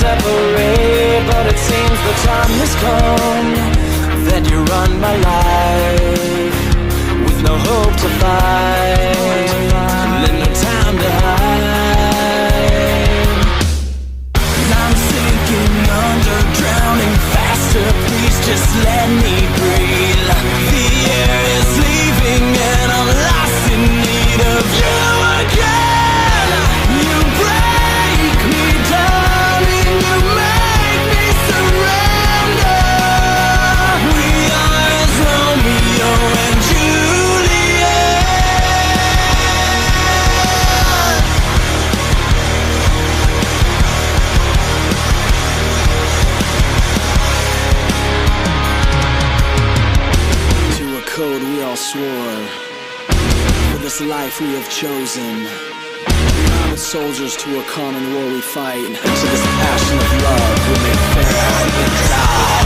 separate, but it seems the time has come that you run my life with no hope to fight, and no time to hide. And I'm sinking under, drowning faster, please just let me breathe. The air is leaving and I'm lost in need of you again. You break me down and you make me surrender. We are as Romeo and Juliet. To a code we all swore, for this life we have chosen. Private soldiers to a common war we fight, to this passion of love we may fair and die.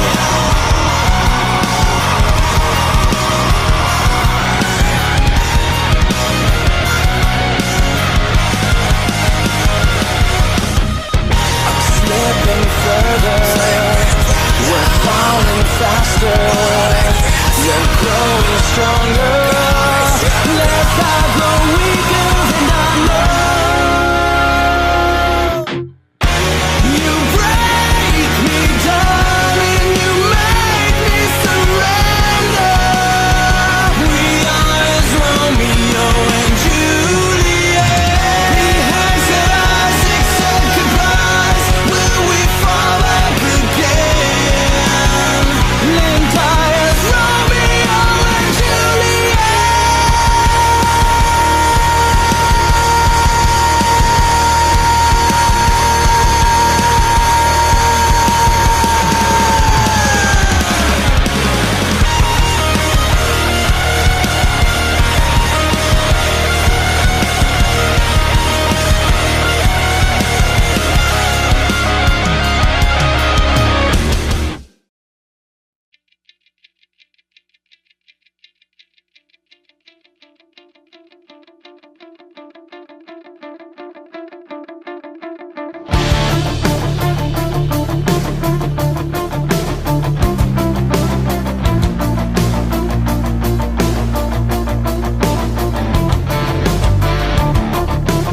I'm slipping further, we're falling faster, you're growing stronger. Let I grow weaker than I know. You break me down and you make me surrender. We are as Romeo and Juliet. Behind said Isaac said goodbyes, will we fall back again? And die as Romeo and Juliet.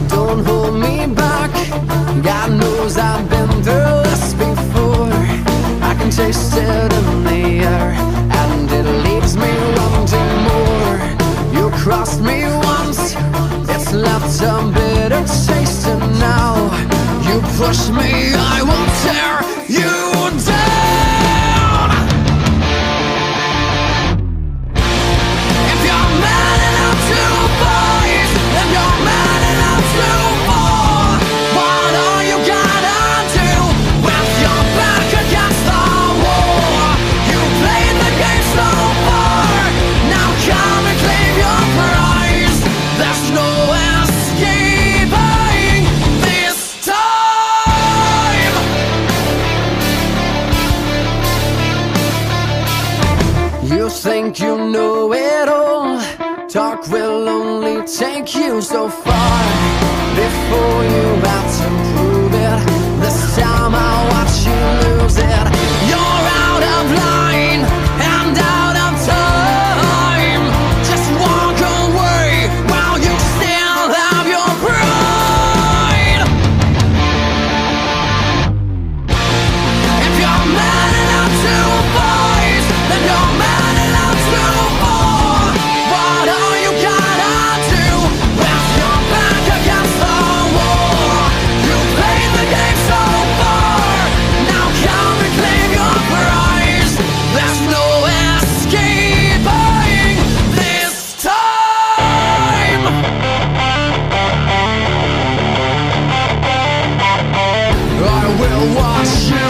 Don't hold me back, God knows I've been through this before. I can taste it in the air, and it leaves me wanting more. You crossed me once, it's left a bitter taste, and now you push me, I won't tear you down. If you're man enough to fight, then you're man enough to fall. What are you gonna do with your back against the wall? You played the game so far, now come and claim your prize. There's no escaping this time. You think you know it all, talk will only take you so far before you have to prove it. This time I'll watch you lose it. You're out of line and out of time. Just walk away while you still have your pride. If you're man enough to fight, then you're man enough to fall. What are you gonna do with your back against the wall? You played the game so far, now come and claim your prize. There's no escaping this time. I will watch you